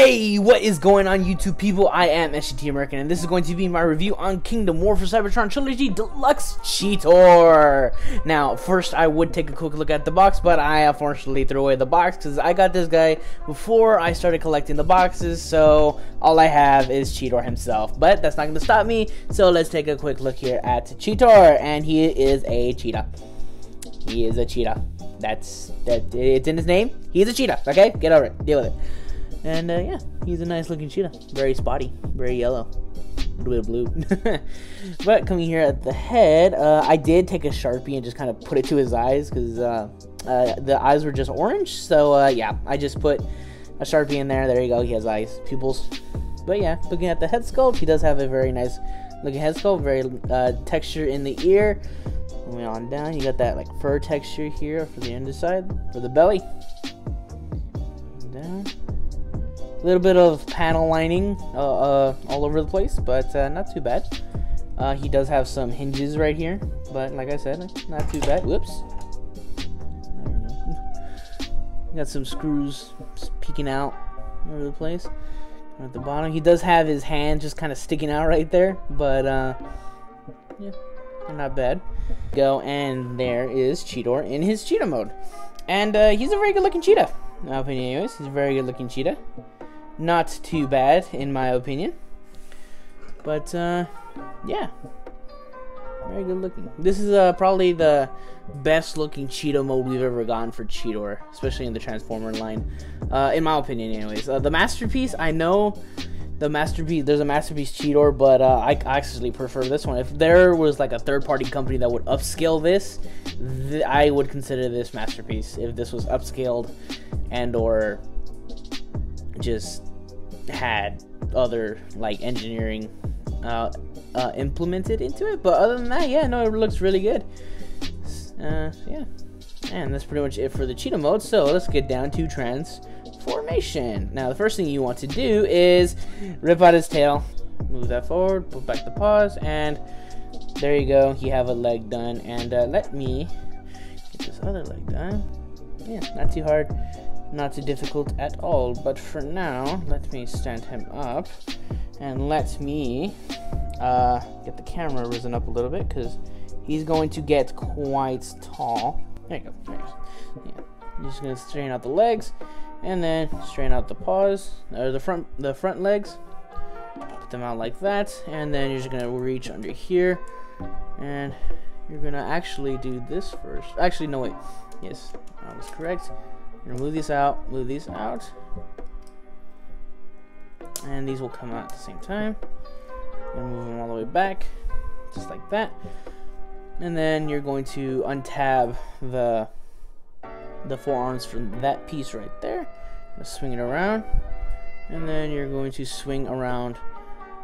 Hey, what is going on, YouTube people? I am SGT American, and this is going to be my review on Kingdom War for Cybertron Trilogy Deluxe CHEETOR. Now, first I would take a quick look at the box, but I unfortunately threw away the box because I got this guy before I started collecting the boxes, so all I have is CHEETOR himself. But that's not going to stop me, so let's take a quick look here at CHEETOR, and he is a cheetah. He is a cheetah. It's in his name. He's a cheetah, okay? Get over it. Deal with it. And yeah, he's a nice looking cheetah. Very spotty, very yellow, a little bit of blue. But coming here at the head, I did take a Sharpie and just kind of put it to his eyes because the eyes were just orange. So yeah, I just put a Sharpie in there. There you go, he has eyes, pupils. But yeah, looking at the head sculpt, he does have a very nice looking head sculpt, very texture in the ear. Moving on down, you got that like fur texture here for the underside, for the belly. Down. A little bit of panel lining all over the place, but not too bad. He does have some hinges right here, but like I said, not too bad. Whoops. There we go. Got some screws peeking out all over the place. At the bottom, he does have his hand just kind of sticking out right there, but yeah, not bad. Go, and there is CHEETOR in his cheetah mode, and he's a very good looking cheetah. In my opinion, anyways, he's a very good looking cheetah. Not too bad, in my opinion. But, yeah. Very good looking. This is probably the best looking cheetah mode we've ever gotten for CHEETOR, especially in the Transformer line. In my opinion, anyways. The Masterpiece, I know the Masterpiece, there's a Masterpiece CHEETOR, but I actually prefer this one. If there was like a third-party company that would upscale this, I would consider this Masterpiece. If this was upscaled and or just had other like engineering implemented into it, but other than that, yeah, no, it looks really good. Yeah, and that's pretty much it for the cheetah mode. So let's get down to transformation. Now the first thing you want to do is rip out his tail, move that forward, put back the paws, and there you go, you have a leg done. And let me get this other leg done. Yeah, not too hard, not too difficult at all. But for now, let me stand him up and let me get the camera risen up a little bit because he's going to get quite tall. There you go. There you go. Yeah, you're just gonna straighten out the legs and then straighten out the paws, or the front legs. Put them out like that, and then you're just gonna reach under here, and you're gonna actually do this first. Actually, no, wait. Yes, I was correct. You're gonna move these out, and these will come out at the same time. And move them all the way back, just like that. And then you're going to untab the forearms from that piece right there. Swing it around, and then you're going to swing around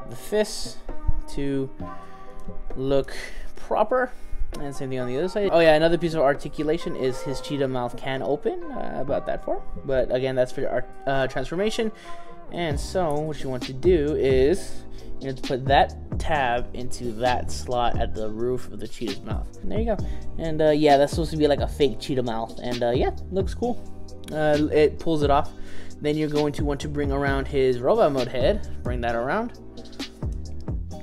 the fists to look proper. And same thing on the other side. Oh yeah, another piece of articulation is his cheetah mouth can open, about that far. But again, that's for your transformation. And so what you want to do is you have to put that tab into that slot at the roof of the cheetah's mouth. And there you go. And yeah, that's supposed to be like a fake cheetah mouth. And yeah, looks cool. It pulls it off. Then you're going to want to bring around his robot mode head. Bring that around.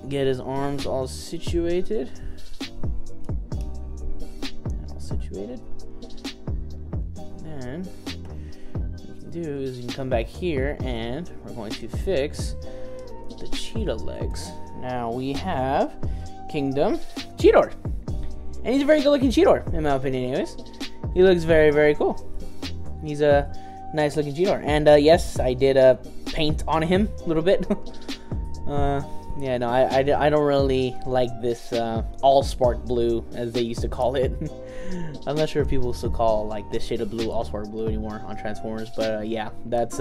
Get his arms all situated. And what you can do is you can come back here and we're going to fix the cheetah legs. Now we have Kingdom CHEETOR, and he's a very good looking CHEETOR in my opinion. Anyways, he looks very, very cool. He's a nice looking CHEETOR, and yes, I did paint on him a little bit. Yeah, no, I don't really like this all spark blue, as they used to call it. I'm not sure if people still call like this shade of blue all spark blue anymore on Transformers, but yeah, that's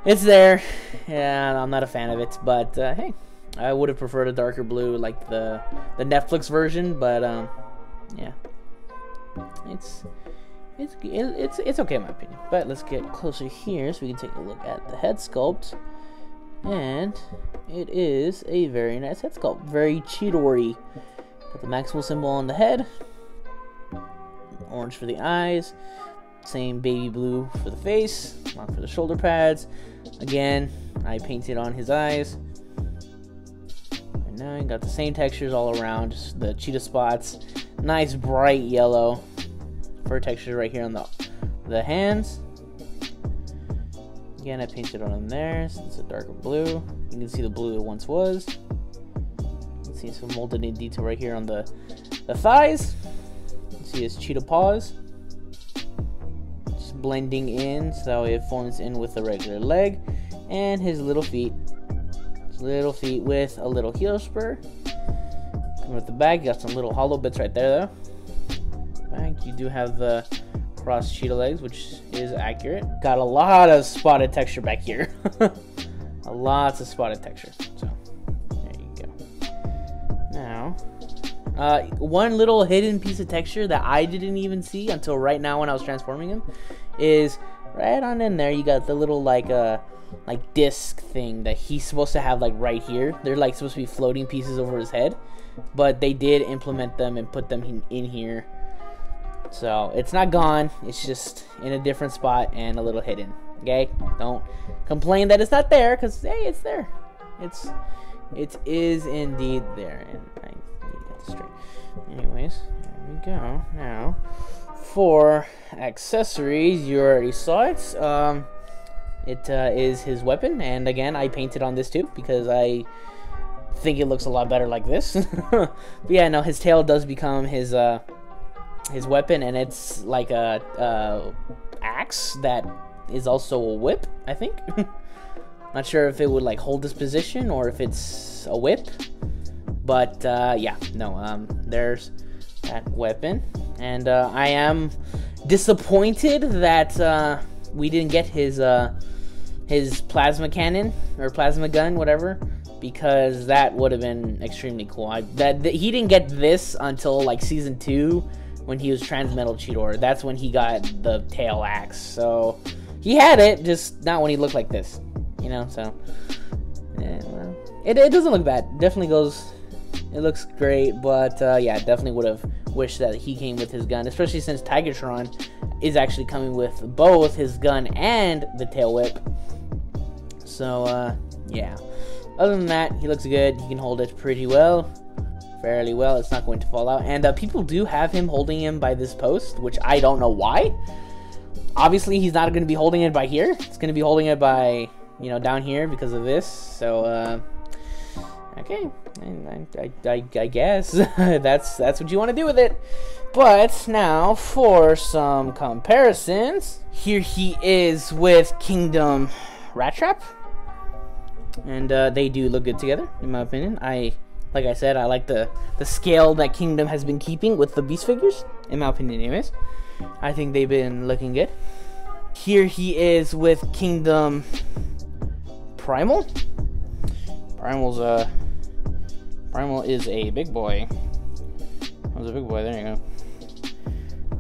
it's there. Yeah, I'm not a fan of it, but hey, I would have preferred a darker blue like the Netflix version, but yeah, it's okay in my opinion. But let's get closer here so we can take a look at the head sculpt. And it is a very nice head sculpt, very CHEETOR-y. Got the Maximal symbol on the head, orange for the eyes, Same baby blue for the face, not for the shoulder pads. Again, I painted on his eyes. And now you got the same textures all around, just the cheetah spots. Nice bright yellow fur texture right here on the hands. Again, I painted on him there, so it's a darker blue. You can see the blue it once was. You can see some molded in detail right here on the thighs. You can see his cheetah paws. Just blending in so it forms in with the regular leg. And his little feet. His little feet with a little heel spur. And with the back, you got some little hollow bits right there though. Back, you do have the cross cheetah legs, which is accurate. Got a lot of spotted texture back here. Lots of spotted texture. So there you go. Now, one little hidden piece of texture that I didn't even see until right now when I was transforming him is right on in there. You got the little like disc thing that he's supposed to have like right here. They're like supposed to be floating pieces over his head, but they did implement them and put them in here. So it's not gone, it's just in a different spot and a little hidden. Okay, don't complain that it's not there, because hey, it's there. It is indeed there. And I need to get this straight. Anyways, there we go. Now for accessories, you already saw it. It is his weapon, and again I painted on this too because I think it looks a lot better like this. But yeah, no, his tail does become his weapon, and it's like a axe that is also a whip, I think. Not sure if it would like hold this position or if it's a whip, but yeah, no, there's that weapon. And I am disappointed that we didn't get his plasma cannon or plasma gun, whatever, because that would have been extremely cool. He didn't get this until like season 2 when he was Transmetal Cheetor. That's when he got the tail axe. So he had it, just not when he looked like this, you know. So yeah, well, it doesn't look bad. Definitely goes. It looks great, but yeah, definitely would have wished that he came with his gun, especially since Tigertron is actually coming with both his gun and the tail whip. So yeah, other than that, he looks good. He can hold it pretty well, fairly well. It's not going to fall out. And people do have him holding him by this post, which I don't know why. Obviously, he's not going to be holding it by here. It's going to be holding it by, you know, down here because of this. So okay, I guess that's what you want to do with it. But now for some comparisons. Here he is with Kingdom Rat Trap, and they do look good together, in my opinion. Like I said, I like the scale that Kingdom has been keeping with the Beast figures, in my opinion anyways. I think they've been looking good. Here he is with Kingdom Primal. Primal is a big boy. Primal's a big boy, there you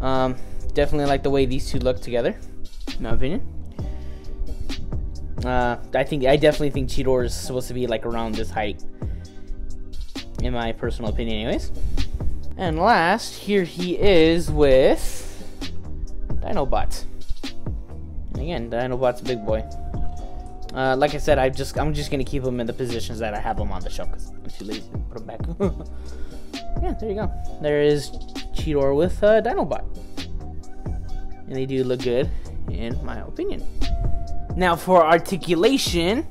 go. Definitely like the way these two look together, in my opinion. I definitely think Cheetor is supposed to be like around this height, in my personal opinion anyways. And last, here he is with Dinobot. And again, Dinobot's a big boy. Like I said, I'm just gonna keep him in the positions that I have him on the shelf because I'm too lazy to put him back. Yeah, there you go. There is Cheetor with Dinobot, and they do look good, in my opinion. Now for articulation,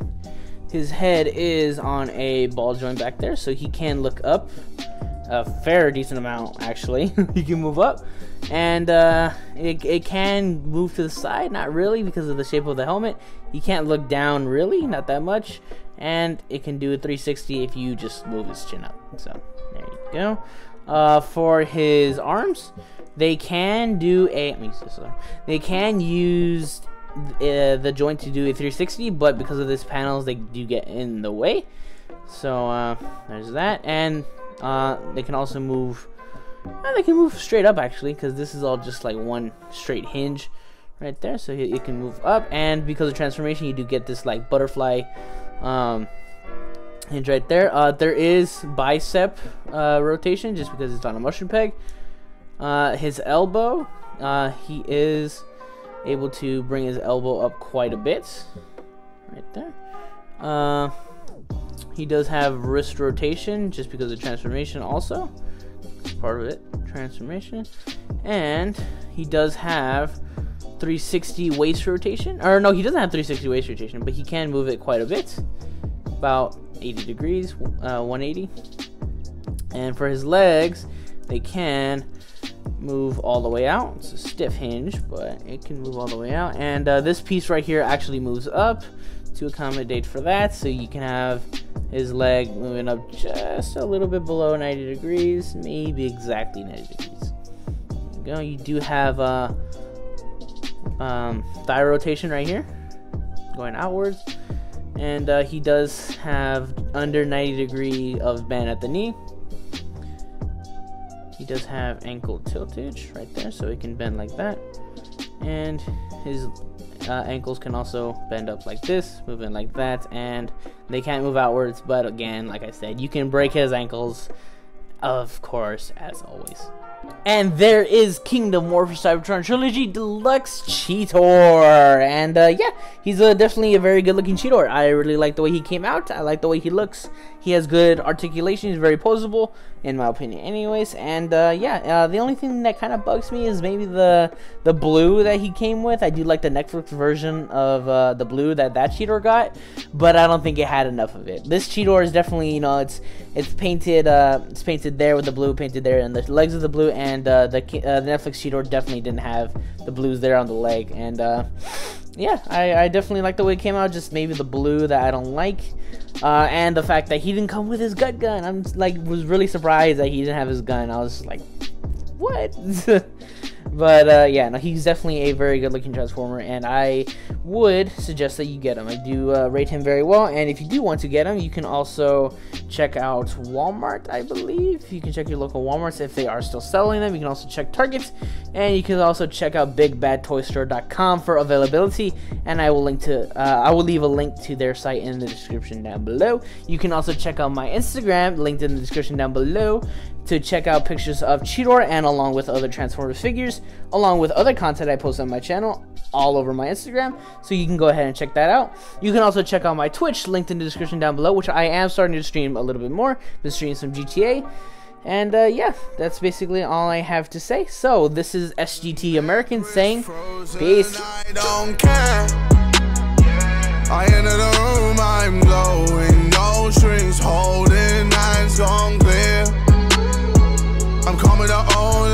his head is on a ball joint back there, so he can look up a fair decent amount, actually. He can move up, and it can move to the side, not really because of the shape of the helmet. He can't look down really, not that much, and it can do a 360 if you just move his chin up. So there you go. For his arms, they can do a, let me use this arm. They can use the joint to do a 360, but because of this panels, they do get in the way. So there's that. And they can also move, they can move straight up actually, because this is all just like one straight hinge right there, so it can move up. And because of transformation, you do get this like butterfly hinge right there. There is bicep rotation just because it's on a mushroom peg. His elbow, he is able to bring his elbow up quite a bit, right there. He does have wrist rotation just because of transformation also. Part of it, transformation. And he does have 360 waist rotation. Or no, he doesn't have 360 waist rotation, but he can move it quite a bit. About 80 degrees, 180. And for his legs, they can move all the way out. It's a stiff hinge, but it can move all the way out. And this piece right here actually moves up to accommodate for that, so you can have his leg moving up just a little bit below 90 degrees, maybe exactly 90 degrees. There you go. You do have thigh rotation right here, going outwards, and he does have under 90 degree of bend at the knee. He does have ankle tiltage right there, so he can bend like that, and his ankles can also bend up like this, move in like that, and they can't move outwards, but again, like I said, you can break his ankles, of course, as always. And there is Kingdom Warfare Cybertron Trilogy Deluxe CHEETOR, and yeah, he's definitely a very good looking CHEETOR. I really like the way he came out. I like the way he looks. He has good articulation. He's very poseable, in my opinion anyways. And yeah, the only thing that kind of bugs me is maybe the blue that he came with. I do like the Netflix version of the blue that CHEETOR got, but I don't think it had enough of it. This CHEETOR is definitely, you know, it's painted there with the blue, painted there, and the legs of the blue, and the Netflix CHEETOR definitely didn't have the blues there on the leg. And yeah, I definitely like the way it came out, just maybe the blue that I don't like. And the fact that he didn't come with his gut gun. I'm like, was really surprised that he didn't have his gun. I was like, what? But yeah, no, he's definitely a very good looking Transformer, and I would suggest that you get him. I do rate him very well, and if you do want to get him, you can also check out Walmart, I believe. You can check your local Walmarts if they are still selling them. You can also check Target, and you can also check out BigBadToyStore.com for availability, and I will leave a link to their site in the description down below. You can also check out my Instagram, linked in the description down below, to check out pictures of CHEETOR and along with other Transformers figures, along with other content I post on my channel all over my Instagram, so you can go ahead and check that out. You can also check out my Twitch, linked in the description down below, which I am starting to stream a little bit more. Been streaming some GTA, and yeah, that's basically all I have to say. So this is SGT American saying peace. I don't care. I enter the room, I'm glowing, no strings holding, hands gone clear. I'm coming to own